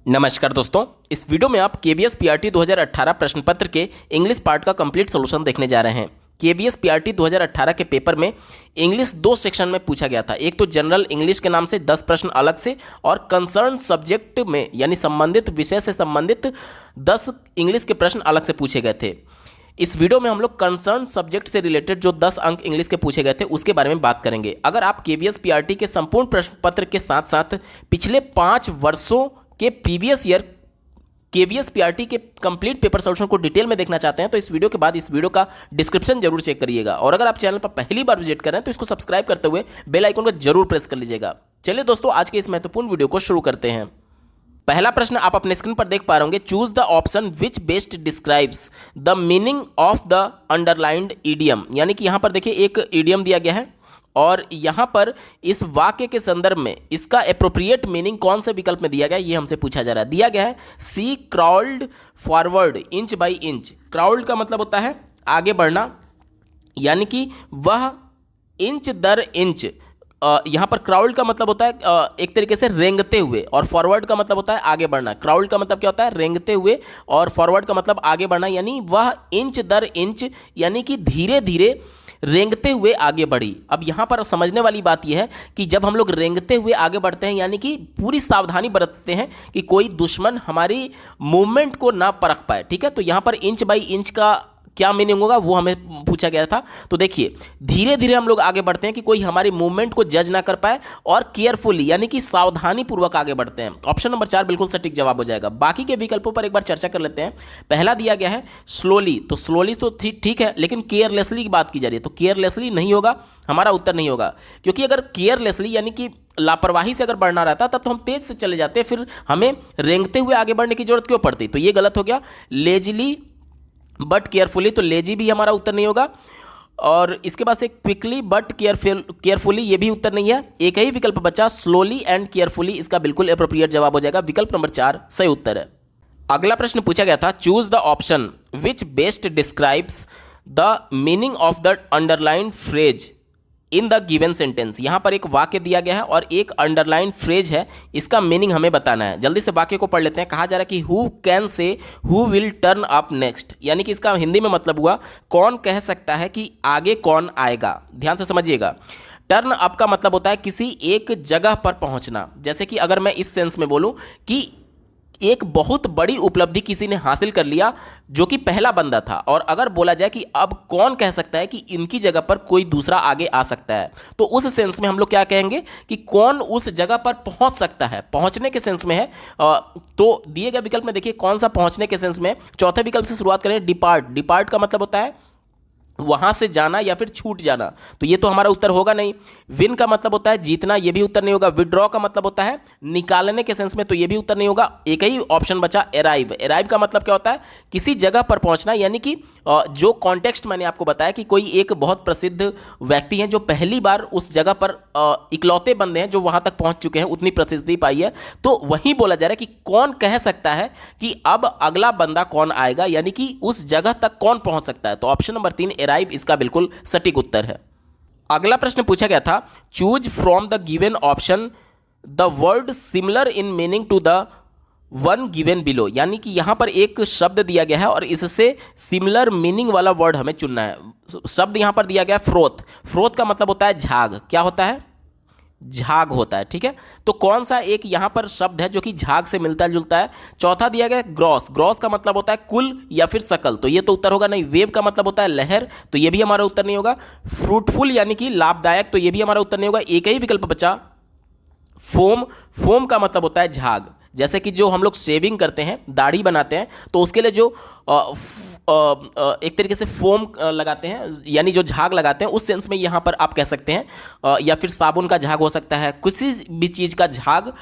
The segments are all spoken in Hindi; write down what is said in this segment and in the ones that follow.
नमस्कार दोस्तों, इस वीडियो में आप केबीएस पीआरटी 2018 प्रश्न पत्र के इंग्लिश पार्ट का कंप्लीट सॉल्यूशन देखने जा रहे हैं। केबीएस पीआरटी 2018 के पेपर में इंग्लिश दो सेक्शन में पूछा गया था। एक तो जनरल इंग्लिश के नाम से 10 प्रश्न अलग से और कंसर्न सब्जेक्ट में यानी संबंधित विषय से संबंधित 10 इंग्लिश के प्रश्न अलग से पूछे गए थे। इस वीडियो में हम लोग कंसर्न सब्जेक्ट से रिलेटेड जो 10 अंक इंग्लिश के पूछे गए थे उसके बारे में बात करेंगे। अगर आप केबीएस पीआरटी के संपूर्ण प्रश्न पत्र के साथ साथ पिछले 5 वर्षों के प्रीवियस ईयर केबीएस पीआरटी के कंप्लीट पेपर सॉल्यूशन को डिटेल में देखना चाहते हैं तो इस वीडियो के बाद इस वीडियो का डिस्क्रिप्शन जरूर चेक करिएगा। और अगर आप चैनल पर पहली बार विजिट कर रहे हैं तो इसको सब्सक्राइब करते हुए बेल आइकन को जरूर प्रेस कर लीजिएगा। चलिए दोस्तों, आज के इस महत्वपूर्ण वीडियो को शुरू करते हैं। पहला प्रश्न आप अपने स्क्रीन पर देख पा रहे होंगे, choose the option which best describes the meaning of the underlined idiom. यानी कि यहां पर देखिए एक ईडियम दिया गया है और यहाँ पर इस वाक्य के संदर्भ में इसका एप्रोप्रिएट मीनिंग कौन से विकल्प में दिया गया है ये हमसे पूछा जा रहा है। दिया गया है सी क्राउल्ड फॉरवर्ड इंच बाई इंच। क्राउल्ड का मतलब होता है आगे बढ़ना, यानी कि वह इंच दर इंच। यहाँ पर क्राउल्ड का मतलब होता है एक तरीके से रेंगते हुए, और फॉरवर्ड का मतलब होता है आगे बढ़ना। क्राउल्ड का मतलब क्या होता है? रेंगते हुए, और फॉरवर्ड का मतलब आगे बढ़ना, यानी वह इंच दर इंच यानी कि धीरे धीरे रेंगते हुए आगे बढ़ी। अब यहाँ पर समझने वाली बात यह है कि जब हम लोग रेंगते हुए आगे बढ़ते हैं यानी कि पूरी सावधानी बरतते हैं कि कोई दुश्मन हमारी मूवमेंट को ना परख पाए। ठीक है, तो यहाँ पर इंच बाई इंच का क्या मीनिंग होगा वो हमें पूछा गया था। तो देखिए, धीरे धीरे हम लोग आगे बढ़ते हैं कि कोई हमारी मूवमेंट को जज ना कर पाए, और केयरफुली यानी कि सावधानी पूर्वक आगे बढ़ते हैं। ऑप्शन नंबर 4 बिल्कुल सटीक जवाब हो जाएगा। बाकी के विकल्पों पर एक बार चर्चा कर लेते हैं। पहला दिया गया है स्लोली, तो स्लोली तो ठीक है, लेकिन केयरलेसली की बात की जा रही है तो केयरलेसली नहीं होगा, हमारा उत्तर नहीं होगा। क्योंकि अगर केयरलेसली यानी कि लापरवाही से अगर बढ़ना रहता तब तो हम तेज से चले जाते, फिर हमें रेंगते हुए आगे बढ़ने की जरूरत क्यों पड़ती? तो ये गलत हो गया। लेजली बट केयरफुली, तो लेजी भी हमारा उत्तर नहीं होगा। और इसके बाद से क्विकली बट केयरफुली, ये भी उत्तर नहीं है। एक ही विकल्प बचा स्लोली एंड केयरफुली, इसका बिल्कुल अप्रोप्रिएट जवाब हो जाएगा। विकल्प नंबर 4 सही उत्तर है। अगला प्रश्न पूछा गया था, choose the option which best describes the meaning of the underline phrase in the given sentence. यहां पर एक वाक्य दिया गया है और एक अंडरलाइन फ्रेज है, इसका मीनिंग हमें बताना है। जल्दी से वाक्य को पढ़ लेते हैं। कहा जा रहा है कि who can say who will turn up next, यानी कि इसका हिंदी में मतलब हुआ कौन कह सकता है कि आगे कौन आएगा। ध्यान से समझिएगा, टर्न अप का मतलब होता है किसी एक जगह पर पहुंचना। जैसे कि अगर मैं इस सेंस में बोलूं कि एक बहुत बड़ी उपलब्धि किसी ने हासिल कर लिया जो कि पहला बंदा था, और अगर बोला जाए कि अब कौन कह सकता है कि इनकी जगह पर कोई दूसरा आगे आ सकता है, तो उस सेंस में हम लोग क्या कहेंगे कि कौन उस जगह पर पहुंच सकता है, पहुंचने के सेंस में है। तो दिए गए विकल्प में देखिए कौन सा पहुंचने के सेंस में। चौथे विकल्प से शुरुआत करें, डिपार्ट। डिपार्ट का मतलब होता है वहां से जाना या फिर छूट जाना, तो ये तो हमारा उत्तर होगा नहीं। विन का मतलब होता है जीतना, ये भी उत्तर नहीं होगा। विड्रॉ का मतलब होता है निकालने के सेंस में, तो ये भी उत्तर नहीं होगा। एक ही ऑप्शन बचा अराइव। अराइव का मतलब क्या होता है? किसी जगह पर पहुंचना, यानी कि जो कॉन्टेक्स्ट मैंने आपको बताया कि कोई एक बहुत प्रसिद्ध व्यक्ति हैं जो पहली बार उस जगह पर इकलौते बंदे हैं जो वहां तक पहुंच चुके हैं, उतनी प्रसिद्धि पाई है, तो वही बोला जा रहा है कि कौन कह सकता है कि अब अगला बंदा कौन आएगा, यानी कि उस जगह तक कौन पहुंच सकता है। तो ऑप्शन नंबर 3 अराइव इसका बिल्कुल सटीक उत्तर है। अगला प्रश्न पूछा गया था, choose from the given option the word similar in meaning to the one given below. यानी कि यहां पर एक शब्द दिया गया है और इससे सिमिलर मीनिंग वाला वर्ड हमें चुनना है। शब्द यहां पर दिया गया है फ्रोथ। फ्रोथ का मतलब होता है झाग। क्या होता है? झाग होता है। ठीक है, तो कौन सा एक यहां पर शब्द है जो कि झाग से मिलता जुलता है? चौथा दिया गया ग्रॉस। ग्रॉस का मतलब होता है कुल या फिर सकल, तो ये तो उत्तर होगा नहीं। वेव का मतलब होता है लहर, तो ये भी हमारा उत्तर नहीं होगा। फ्रूटफुल यानी कि लाभदायक, तो ये भी हमारा उत्तर नहीं होगा। एक ही विकल्प बचा फोम। फोम का मतलब होता है झाग। जैसे कि जो हम लोग शेविंग करते हैं, दाढ़ी बनाते हैं, तो उसके लिए जो एक तरीके से फोम लगाते हैं, यानी जो झाग लगाते हैं, उस सेंस में यहाँ पर आप कह सकते हैं। या फिर साबुन का झाग हो सकता है, किसी भी चीज़ का झाग,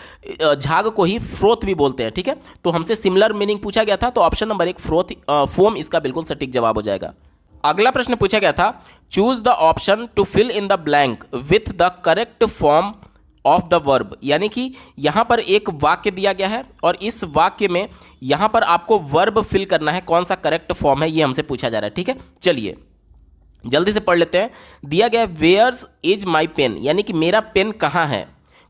झाग को ही फ्रोथ भी बोलते हैं। ठीक है, तो हमसे सिमिलर मीनिंग पूछा गया था, तो ऑप्शन नंबर 1 फ्रोथ फोम इसका बिल्कुल सटीक जवाब हो जाएगा। अगला प्रश्न पूछा गया था, choose the option to fill in the blank with the correct form of the verb. यानी कि यहां पर एक वाक्य दिया गया है और इस वाक्य में यहां पर आपको वर्ब फिल करना है, कौन सा करेक्ट फॉर्म है ये हमसे पूछा जा रहा है। ठीक है, चलिए जल्दी से पढ़ लेते हैं। दिया गया वेयर्स इज माई पेन, यानी कि मेरा पेन कहाँ है।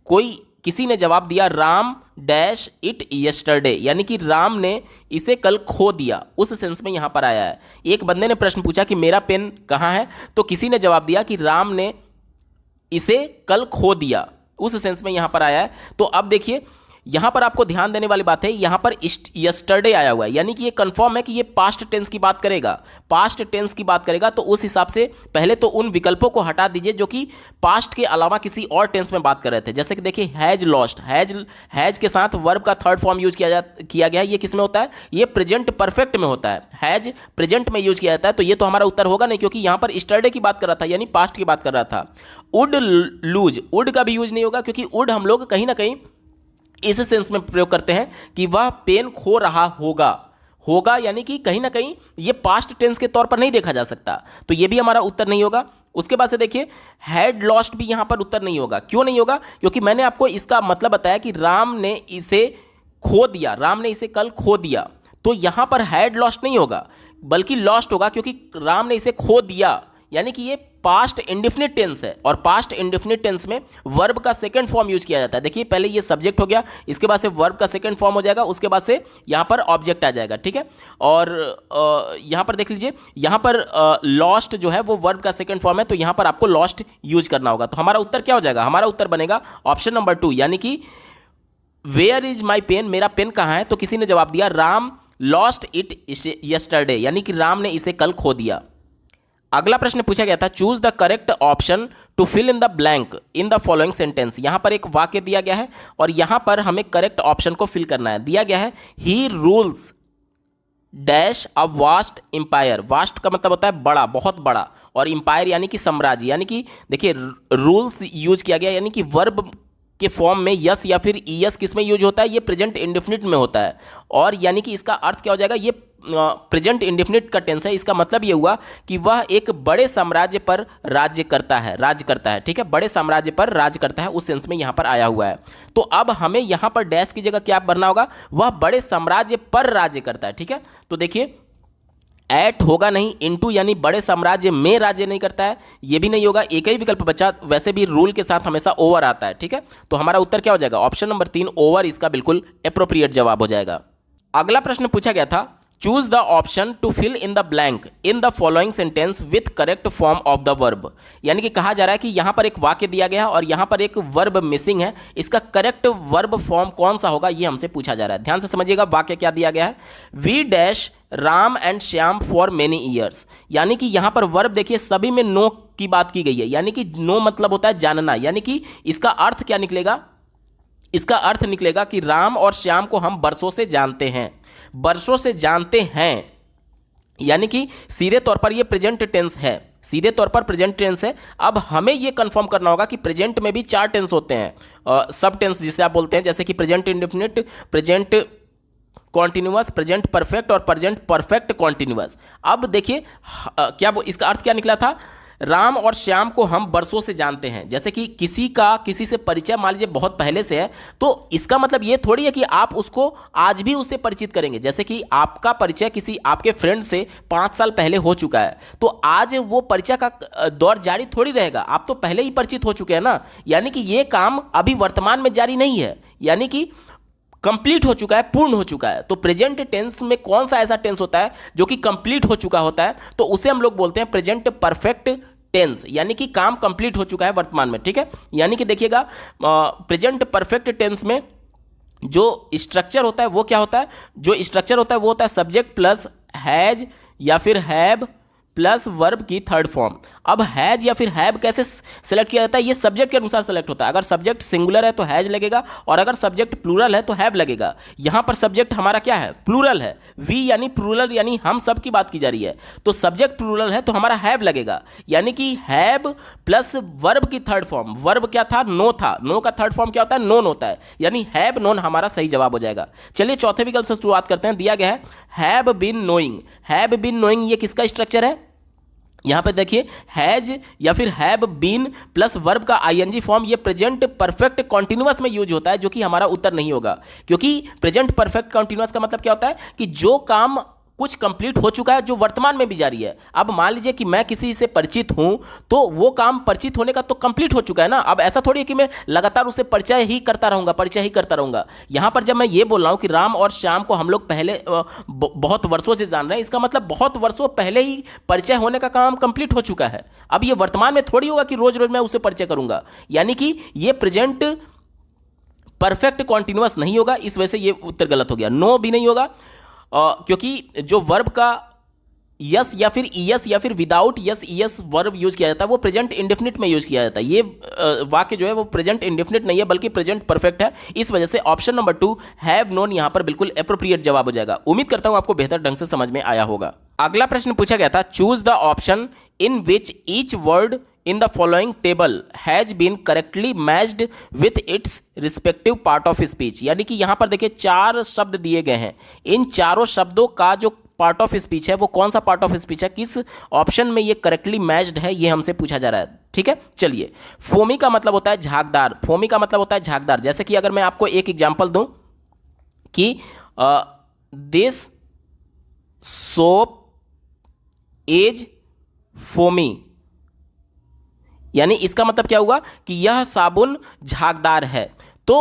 कोई किसी ने जवाब दिया राम डैश इट यस्टरडे, यानी कि राम ने इसे कल खो दिया, उस सेंस में यहां पर आया है। एक बंदे ने प्रश्न पूछा कि मेरा पेन कहाँ है, तो किसी ने जवाब दिया कि राम ने इसे कल खो दिया, उस सेंस में यहां पर आया है। तो अब देखिए यहां पर आपको ध्यान देने वाली बात है, यहां पर यस्टरडे आया हुआ है, यानी कि ये कंफर्म है कि ये पास्ट टेंस की बात करेगा, पास्ट टेंस की बात करेगा। तो उस हिसाब से पहले तो उन विकल्पों को हटा दीजिए जो कि पास्ट के अलावा किसी और टेंस में बात कर रहे थे। जैसे कि देखिए हैज लॉस्ट, हैज के साथ वर्ब का थर्ड फॉर्म यूज किया गया है। ये किस में होता है? ये प्रेजेंट परफेक्ट में होता है, हैज प्रेजेंट में यूज किया जाता है। तो ये तो हमारा उत्तर होगा नहीं, क्योंकि यहां पर यस्टरडे की बात कर रहा था, यानी पास्ट की बात कर रहा था। वुड लूज, वुड का भी यूज नहीं होगा, क्योंकि वुड हम लोग कहीं ना कहीं इस सेंस में प्रयोग करते हैं कि वह पेन खो रहा होगा, यानी कि कहीं ना कहीं ये पास्ट टेंस के तौर पर नहीं देखा जा सकता। तो ये भी हमारा उत्तर नहीं होगा। उसके बाद से देखिए हैड लॉस्ट भी यहां पर उत्तर नहीं होगा। क्यों नहीं होगा? क्योंकि मैंने आपको इसका मतलब बताया कि राम ने इसे खो दिया, राम ने इसे कल खो दिया। तो यहां पर हैड लॉस्ट नहीं होगा, बल्कि लॉस्ट होगा, क्योंकि राम ने इसे खो दिया, यानी कि ये पास्ट इंडेफिनिट टेंस है, और पास्ट इंडेफिनिट टेंस में वर्ब का सेकंड फॉर्म यूज किया जाता है। देखिए पहले ये सब्जेक्ट हो गया, इसके बाद से वर्ब का सेकंड फॉर्म हो जाएगा, उसके बाद से यहां पर ऑब्जेक्ट आ जाएगा, ठीक है। और यहां पर देख लीजिए, यहां पर लॉस्ट जो है वो वर्ब का सेकंड फॉर्म है, तो यहां पर आपको लॉस्ट यूज करना होगा। तो हमारा उत्तर क्या हो जाएगा? हमारा उत्तर बनेगा ऑप्शन नंबर 2, यानी कि वेयर इज माई पेन, मेरा पेन कहाँ है? तो किसी ने जवाब दिया राम लॉस्ट इट यस्टरडे, यानी कि राम ने इसे कल खो दिया। अगला प्रश्न पूछा गया था, choose the correct option to fill in the blank in the following sentence. यहां पर एक वाक्य दिया गया है और यहां पर हमें करेक्ट ऑप्शन को फिल करना है। दिया गया है ही rules dash a vast empire. Vast का मतलब होता है बड़ा, बहुत बड़ा, और एम्पायर यानी कि साम्राज्य। यानी कि देखिए रूल्स यूज किया गया, यानी कि वर्ब के फॉर्म में यस या फिर ईएस किस में यूज होता है? ये प्रेजेंट इंडेफिनिट में होता है। और यानी कि इसका अर्थ क्या हो जाएगा? ये प्रेजेंट इंडेफिनिट का टेंस है। इसका मतलब ये हुआ कि वह एक बड़े साम्राज्य पर राज्य करता है, ठीक है, बड़े साम्राज्य पर राज्य करता है, उस सेंस में यहां पर आया हुआ है। तो अब हमें यहां पर डैश की जगह क्या भरना होगा? वह बड़े साम्राज्य पर राज्य करता है, ठीक है। तो देखिए एट होगा नहीं, इनटू यानी बड़े साम्राज्य में राज्य नहीं करता है, ये भी नहीं होगा, एक ही विकल्प बचा। वैसे भी रूल के साथ हमेशा ओवर आता है, ठीक है। तो हमारा उत्तर क्या हो जाएगा? ऑप्शन नंबर 3 ओवर इसका बिल्कुल एप्रोप्रिएट जवाब हो जाएगा। अगला प्रश्न पूछा गया था, choose the option to fill in the blank in the following sentence with correct form of the verb. यानी कि कहा जा रहा है कि यहां पर एक वाक्य दिया गया है और यहां पर एक वर्ब मिसिंग है, इसका करेक्ट वर्ब फॉर्म कौन सा होगा ये हमसे पूछा जा रहा है। ध्यान से समझिएगा वाक्य क्या दिया गया है, we dash Ram and Shyam for many years. यानी कि यहां पर वर्ब देखिए सभी में नो की बात की गई है, यानी कि नो मतलब होता है जानना, यानी कि इसका अर्थ क्या निकलेगा? इसका अर्थ निकलेगा कि राम और श्याम को हम बरसों से जानते हैं, बरसों से जानते हैं, यानी कि सीधे तौर पर ये प्रेजेंट टेंस है, सीधे तौर पर प्रेजेंट टेंस है। अब हमें ये कंफर्म करना होगा कि प्रेजेंट में भी 4 टेंस होते हैं, सब टेंस जिसे आप बोलते हैं, जैसे कि present indefinite, present continuous, present perfect और प्रेजेंट परफेक्ट कॉन्टिन्यूअस। अब देखिए क्या वो इसका अर्थ क्या निकला था? राम और श्याम को हम बरसों से जानते हैं। जैसे कि किसी से परिचय मान लीजिए बहुत पहले से है, तो इसका मतलब ये थोड़ी है कि आप उसको आज भी उससे परिचित करेंगे। जैसे कि आपका परिचय किसी आपके फ्रेंड से 5 साल पहले हो चुका है, तो आज वो परिचय का दौर जारी थोड़ी रहेगा, आप तो पहले ही परिचित हो चुके हैं ना। यानी कि ये काम अभी वर्तमान में जारी नहीं है, यानी कि कंप्लीट हो चुका है, पूर्ण हो चुका है। तो प्रेजेंट टेंस में कौन सा ऐसा टेंस होता है जो कि कंप्लीट हो चुका होता है? तो उसे हम लोग बोलते हैं प्रेजेंट परफेक्ट टेंस, यानी कि काम कंप्लीट हो चुका है वर्तमान में, ठीक है। यानी कि देखिएगा प्रेजेंट परफेक्ट टेंस में जो स्ट्रक्चर होता है वो क्या होता है? जो स्ट्रक्चर होता है वो होता है सब्जेक्ट प्लस हैज या फिर हैव प्लस वर्ब की थर्ड फॉर्म। अब हैज या फिर हैव कैसे सेलेक्ट किया जाता है? ये सब्जेक्ट के अनुसार सेलेक्ट होता है। अगर सब्जेक्ट सिंगुलर है तो हैज लगेगा, और अगर सब्जेक्ट प्लूरल है तो हैव लगेगा। यहां पर सब्जेक्ट हमारा क्या है? प्लूरल है, वी यानी प्लूरल, यानी हम सब की बात की जा रही है, तो सब्जेक्ट प्लूरल है तो हमारा हैव लगेगा। यानी कि हैव प्लस वर्ब की थर्ड फॉर्म, वर्ब क्या था? नो था, नो का थर्ड फॉर्म क्या होता है? नोन होता है, यानी हैव नोन हमारा सही जवाब हो जाएगा। चलिए चौथे विकल्प से शुरुआत करते हैं। दिया गया है have been knowing. Have been knowing ये किसका स्ट्रक्चर है? यहां पे देखिए हैज या फिर हैव बीन प्लस वर्ब का आईएनजी फॉर्म, ये प्रेजेंट परफेक्ट कॉन्टिन्यूअस में यूज होता है, जो कि हमारा उत्तर नहीं होगा। क्योंकि प्रेजेंट परफेक्ट कॉन्टिन्यूअस का मतलब क्या होता है कि जो काम कुछ कंप्लीट हो चुका है जो वर्तमान में भी जारी है। अब मान लीजिए कि मैं किसी से परिचित हूं, तो वो काम परिचित होने का तो कंप्लीट हो चुका है ना। अब ऐसा थोड़ी है कि मैं लगातार उससे परिचय ही करता रहूंगा, परिचय ही करता रहूंगा। यहां पर जब मैं ये बोल रहा हूं कि राम और श्याम को हम लोग पहले बहुत वर्षों से जान रहे हैं, इसका मतलब बहुत वर्षों पहले ही परिचय होने का काम कंप्लीट हो चुका है। अब ये वर्तमान में थोड़ी होगा कि रोज रोज मैं उससे परिचय करूंगा, यानी कि ये प्रेजेंट परफेक्ट कॉन्टिन्यूअस नहीं होगा। इस वजह से ये उत्तर गलत हो गया। नो भी नहीं होगा, क्योंकि जो वर्ब का यस या फिर ईएस या फिर without yes ES verb use किया जाता है वो प्रेजेंट इंडेफिनिट में यूज किया जाता है। ये वाक्य जो है वो प्रेजेंट इंडेफिनिट नहीं है बल्कि प्रेजेंट परफेक्ट है। इस वजह से ऑप्शन नंबर 2 हैव नोन यहां पर बिल्कुल एप्रोप्रिएट जवाब हो जाएगा। उम्मीद करता हूं आपको बेहतर ढंग से समझ में आया होगा। अगला प्रश्न पूछा गया था, choose the option in which each word in the following table has been correctly matched with its respective part of speech। यानी कि यहां पर देखिए 4 शब्द दिए गए हैं, इन चारों शब्दों का जो पार्ट ऑफ स्पीच है वो कौन सा पार्ट ऑफ स्पीच है, किस ऑप्शन में ये करेक्टली मैच्ड है, ये हमसे पूछा जा रहा है। ठीक है, चलिए। फोमी का मतलब होता है झागदार, फोमी का मतलब होता है झागदार। जैसे कि अगर मैं आपको एक एग्जांपल दूं कि दिस सोप इज फोमी, यानी इसका मतलब क्या हुआ कि यह साबुन झागदार है। तो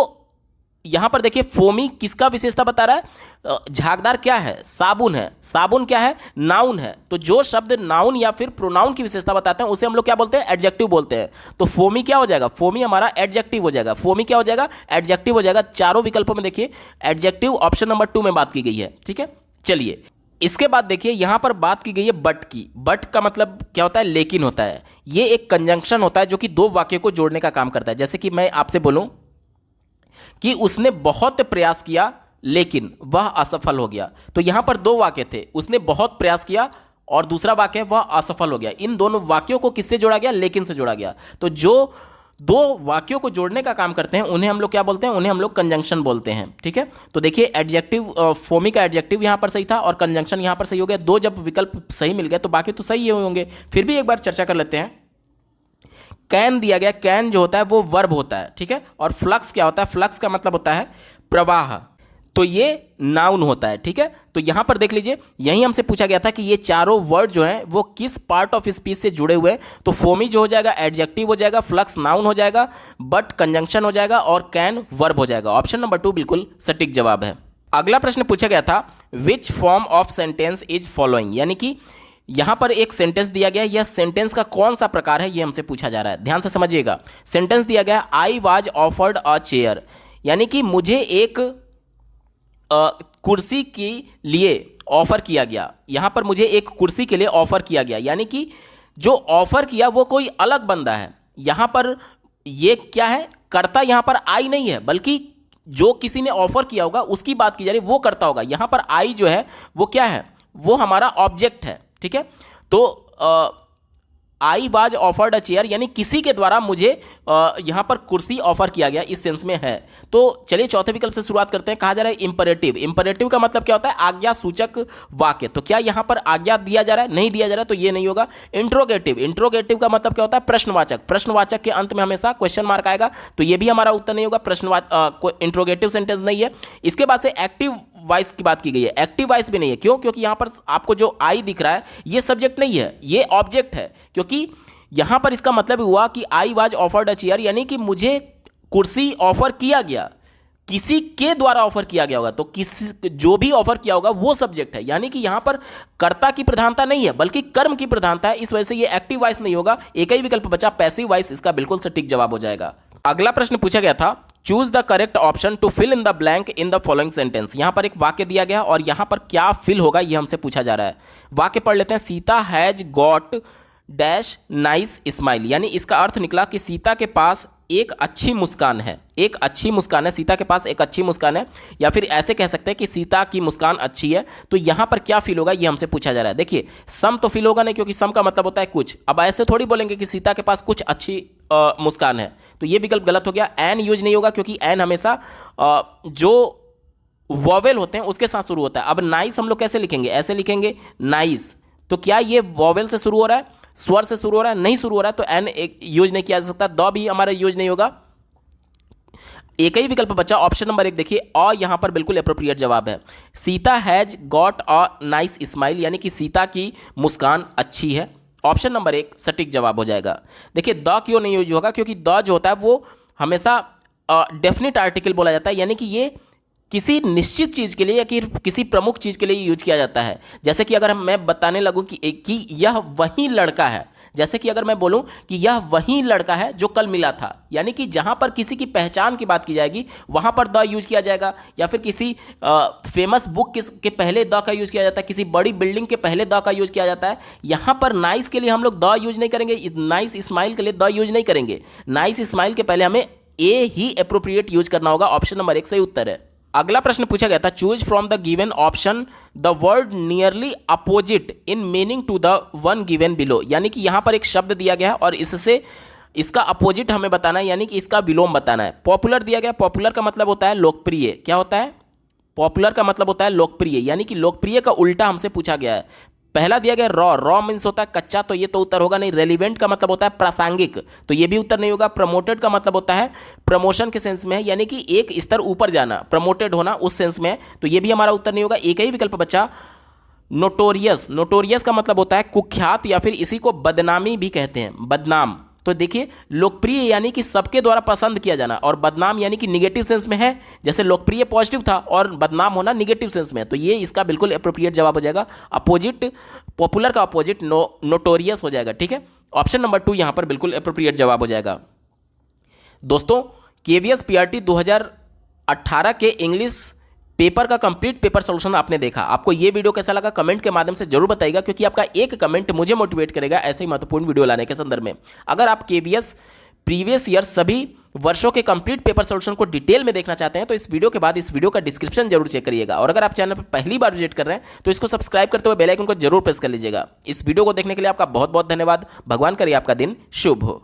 यहां पर देखिए फोमी किसका विशेषता बता रहा है, झागदार क्या है, साबुन है। साबुन क्या है, नाउन है। तो जो शब्द नाउन या फिर प्रोनाउन की विशेषता बताते हैं उसे हम लोग क्या बोलते हैं, एडजेक्टिव बोलते हैं। तो फोमी क्या हो जाएगा, फोमी हमारा एडजेक्टिव हो जाएगा। फोमी क्या हो जाएगा, एडजेक्टिव हो जाएगा। चारों विकल्पों में देखिए एडजेक्टिव ऑप्शन नंबर 2 में बात की गई है। ठीक है, चलिए। इसके बाद देखिए यहां पर बात की गई है बट की। बट का मतलब क्या होता है, लेकिन होता है। ये एक कंजंक्शन होता है जो कि दो वाक्यों को जोड़ने का काम करता है। जैसे कि मैं आपसे बोलूं कि उसने बहुत प्रयास किया लेकिन वह असफल हो गया, तो यहां पर दो वाक्य थे, उसने बहुत प्रयास किया और दूसरा वाक्य वह असफल हो गया। इन दोनों वाक्यों को किससे जोड़ा गया, लेकिन से जोड़ा गया। तो जो दो वाक्यों को जोड़ने का काम करते हैं उन्हें हम लोग क्या बोलते हैं, उन्हें हम लोग कंजंक्शन बोलते हैं। ठीक है, तो देखिए एडजेक्टिव, फोमी का एडजेक्टिव यहां पर सही था और कंजंक्शन यहां पर सही हो गया। दो जब विकल्प सही मिल गए तो बाकी तो सही होंगे। फिर भी एक बार चर्चा कर लेते हैं। कैन दिया गया, कैन जो होता है वो वर्ब होता है। ठीक है, और फ्लक्स क्या होता है, फ्लक्स का मतलब होता है प्रवाह, तो ये नाउन होता है। ठीक है, तो यहां पर देख लीजिए, यही हमसे पूछा गया था कि ये चारों वर्ड जो हैं वो किस पार्ट ऑफ स्पीच से जुड़े हुए हैं। तो फोमी जो हो जाएगा एडजेक्टिव हो जाएगा, फ्लक्स नाउन हो जाएगा, बट कंजंक्शन हो जाएगा और कैन वर्ब हो जाएगा। ऑप्शन नंबर 2 बिल्कुल सटीक जवाब है। अगला प्रश्न पूछा गया था, which form of sentence is following, यानी कि यहां पर एक सेंटेंस दिया गया है, यह सेंटेंस का कौन सा प्रकार है ये हमसे पूछा जा रहा है। ध्यान से समझिएगा। सेंटेंस दिया गया है, I was offered a chair, यानी कि मुझे एक कुर्सी के लिए ऑफर किया गया। यहां पर मुझे एक कुर्सी के लिए ऑफर किया गया, यानी कि जो ऑफर किया वो कोई अलग बंदा है। यहां पर ये क्या है, कर्ता यहां पर आई नहीं है, बल्कि जो किसी ने ऑफर किया होगा उसकी बात की जा रही है, वो कर्ता होगा। यहां पर आई जो है वो क्या है, वो हमारा ऑब्जेक्ट है। ठीक है, तो I was offered a chair, यानी किसी के द्वारा मुझे यहां पर कुर्सी ऑफर किया गया, इस सेंस में है। तो चलिए चौथे विकल्प से शुरुआत करते हैं। कहा जा रहा है इंपरेटिव। इंपरेटिव का मतलब क्या होता है, आज्ञा सूचक वाक्य। तो क्या यहां पर आज्ञा दिया जा रहा है, नहीं दिया जा रहा है, तो ये नहीं होगा। इंट्रोगेटिव, इंट्रोगेटिव का मतलब क्या होता है, प्रश्नवाचक। प्रश्नवाचक के अंत में हमेशा क्वेश्चन मार्क आएगा, तो ये भी हमारा उत्तर नहीं होगा, इंट्रोगेटिव सेंटेंस नहीं है। इसके बाद से एक्टिव वॉइस की बात की गई है, एक्टिव वॉइस भी नहीं है। क्यों, क्योंकि यहां पर आपको जो आई दिख रहा है ये सब्जेक्ट नहीं है, ये ऑब्जेक्ट है। क्योंकि यहां पर इसका मतलब हुआ कि I was offered a chair, यानी कि मुझे कुर्सी ऑफर किया गया, किसी के द्वारा ऑफर किया गया होगा। तो किसी जो भी ऑफर किया होगा वो सब्जेक्ट है, यानी कि यहां पर कर्ता की प्रधानता नहीं है बल्कि कर्म की प्रधानता है। इस वजह से ये एक्टिव वॉइस नहीं होगा। एक ही विकल्प बचा, पैसिव वॉइस, इसका बिल्कुल सटीक जवाब हो जाएगा। अगला प्रश्न पूछा गया था, choose the correct option to fill in the blank in the following sentence. यहां पर एक वाक्य दिया गया और यहां पर क्या फिल होगा ये हमसे पूछा जा रहा है। वाक्य पढ़ लेते हैं, Sita has got dash nice smile, यानी इसका अर्थ निकला कि सीता के पास एक अच्छी मुस्कान है। एक अच्छी मुस्कान है, सीता के पास एक अच्छी मुस्कान है, या फिर ऐसे कह सकते हैं कि सीता की मुस्कान अच्छी है। तो यहां पर क्या फील होगा ये हमसे पूछा जा रहा है। देखिए सम तो फील होगा नहीं, क्योंकि सम का मतलब होता है कुछ। अब ऐसे थोड़ी बोलेंगे कि सीता के पास कुछ अच्छी मुस्कान है, तो ये विकल्प गलत हो गया। एन यूज नहीं होगा, क्योंकि एन हमेशा जो वॉवेल होते हैं उसके साथ शुरू होता है। अब नाइस हम लोग कैसे लिखेंगे, ऐसे लिखेंगे नाइस, तो क्या ये वॉवेल से शुरू हो रहा है, स्वर से शुरू हो रहा है, नहीं शुरू हो रहा है, तो एन एक यूज नहीं किया जा सकता। द भी हमारा यूज नहीं होगा। एक ही विकल्प बचा ऑप्शन नंबर 1 देखिए, और यहां पर बिल्कुल अप्रोप्रिएट जवाब है। Sita has got a nice smile, यानी कि सीता की मुस्कान अच्छी है। ऑप्शन नंबर 1 सटीक जवाब हो जाएगा। देखिए द क्यों नहीं यूज होगा, क्योंकि द जो होता है वो हमेशा डेफिनेट आर्टिकल बोला जाता है, यानी कि ये किसी निश्चित चीज़ के लिए या कि किसी प्रमुख चीज़ के लिए यूज किया जाता है। जैसे कि अगर मैं बताने लगूं कि यह वही लड़का है, जैसे कि अगर मैं बोलूं कि यह वही लड़का है जो कल मिला था, यानी कि जहां पर किसी की पहचान की बात की जाएगी वहां पर द यूज किया जाएगा। या फिर किसी फेमस बुक के पहले द का यूज किया जाता है, किसी बड़ी बिल्डिंग के पहले द का यूज किया जाता है। यहां पर नाइस के लिए हम लोग द यूज नहीं करेंगे, नाइस स्माइल के लिए द यूज नहीं करेंगे। नाइस स्माइल के पहले हमें ए ही अप्रोप्रिएट यूज करना होगा। ऑप्शन नंबर 1 सही उत्तर है। अगला प्रश्न पूछा गया था, choose from the given option the word nearly opposite in meaning to the one given below, यानी कि यहां पर एक शब्द दिया गया है और इससे इसका अपोजिट हमें बताना है, यानी कि इसका विलोम बताना है। पॉपुलर दिया गया, पॉपुलर का मतलब होता है लोकप्रिय। क्या होता है? पॉपुलर का मतलब होता है लोकप्रिय, यानी कि लोकप्रिय का उल्टा हमसे पूछा गया है। पहला दिया गया रॉ, रॉ मीन्स होता है कच्चा, तो ये तो उत्तर होगा नहीं। रेलिवेंट का मतलब होता है प्रासंगिक, तो ये भी उत्तर नहीं होगा। प्रमोटेड का मतलब होता है प्रमोशन के सेंस में है, यानी कि एक स्तर ऊपर जाना, प्रमोटेड होना उस सेंस में है, तो ये भी हमारा उत्तर नहीं होगा। एक ही विकल्प बचा नोटोरियस, नोटोरियस का मतलब होता है कुख्यात या फिर इसी को बदनामी भी कहते हैं, बदनाम। तो देखिए लोकप्रिय यानी कि सबके द्वारा पसंद किया जाना, और बदनाम यानी कि निगेटिव सेंस में है। जैसे लोकप्रिय पॉजिटिव था और बदनाम होना निगेटिव सेंस में है, तो ये इसका बिल्कुल अप्रोप्रिएट जवाब हो जाएगा। अपोजिट, पॉपुलर का अपोजिट नोटोरियस हो जाएगा। ठीक है, ऑप्शन नंबर 2 यहां पर बिल्कुल अप्रोप्रिएट जवाब हो जाएगा। दोस्तों केवीएस पीआरटी 2018 के इंग्लिश पेपर का कंप्लीट पेपर सॉल्यूशन आपने देखा। आपको ये वीडियो कैसा लगा कमेंट के माध्यम से जरूर बताइएगा, क्योंकि आपका एक कमेंट मुझे मोटिवेट करेगा ऐसे ही महत्वपूर्ण वीडियो लाने के संदर्भ में। अगर आप केवीएस प्रीवियस ईयर सभी वर्षों के कंप्लीट पेपर सॉल्यूशन को डिटेल में देखना चाहते हैं तो इस वीडियो के बाद इस वीडियो का डिस्क्रिप्शन जरूर चेक करिएगा। और अगर आप चैनल पर पहली बार विजिट कर रहे हैं तो इसको सब्सक्राइब करते हुए बेल आइकन को जरूर प्रेस कर लीजिएगा। इस वीडियो को देखने के लिए आपका बहुत बहुत धन्यवाद। भगवान करे आपका दिन शुभ हो।